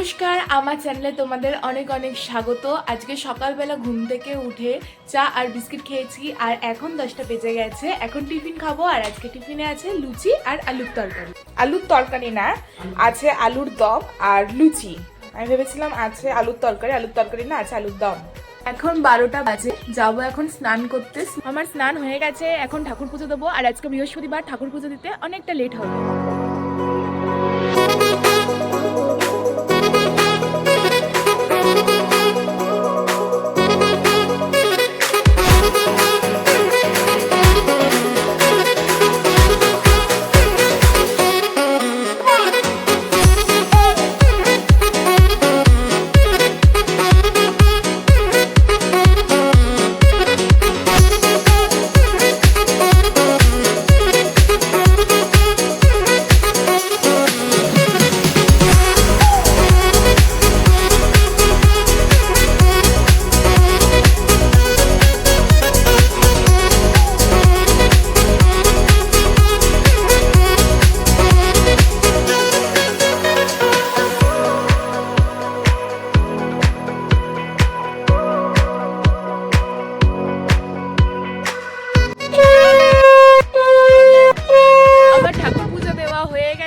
নমস্কার, আমার চ্যানেলে তোমাদের অনেক অনেক স্বাগত। আজকে সকালবেলা ঘুম থেকে উঠে চা আর বিস্কিট খেয়েছি আর এখন 10টা বেজে গেছে। এখন টিফিন খাবো আর আজকে টিফিনে আছে লুচি আর আলুর তরকারি। আলুর তরকারি না, আছে আলুর দম আর লুচি। আমি ভেবেছিলাম আছে আলুর তরকারি না, আছে আলুর দম। এখন 12টা বাজে, যাবো এখন স্নান করতে। আমার স্নান হয়ে গেছে, এখন ঠাকুর পুজো দেবো। আর আজকে বৃহস্পতিবার, ঠাকুর পুজো দিতে অনেকটা লেট হবে।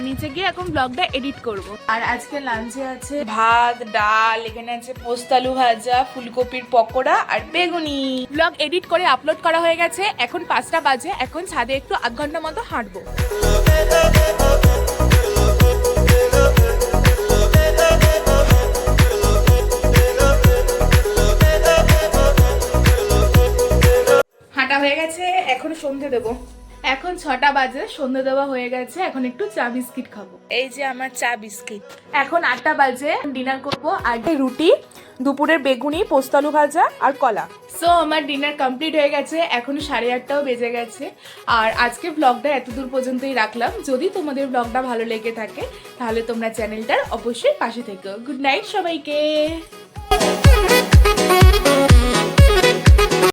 নিচে গিয়ে এখন ব্লগটা এডিট করব। আর আজকে লাঞ্চে আছে ভাত, ডাল, এখানে আছে পোস্ত আলু ভাজা, ফুলকপির পকোড়া আর বেগুনি। ব্লগ এডিট করে আপলোড করা হয়ে গেছে। এখন 5টা বাজে, এখন ছাদে একটু আধ ঘন্টা মতো হাঁটবো। হাঁটা হয়ে গেছে, এখন সন্ধে দেবো। এখন 6টা বাজে, সন্ধ্যে দেওয়া হয়ে গেছে। এখন একটু চা বিস্কিট খাবো। এই যে আমার চা বিস্কিট। এখন 8টা বাজে, ডিনার করবো। আর রুটি, দুপুরের বেগুনি, পোস্ত আলু ভাজা আর কলা। সো আমার ডিনার কমপ্লিট হয়ে গেছে। এখন 8:30টাও বেজে গেছে। আর আজকে ব্লগটা এতদূর পর্যন্তই রাখলাম। যদি তোমাদের ব্লগটা ভালো লেগে থাকে তাহলে তোমরা চ্যানেলটার অবশ্যই পাশে থেকো। গুড নাইট সবাইকে।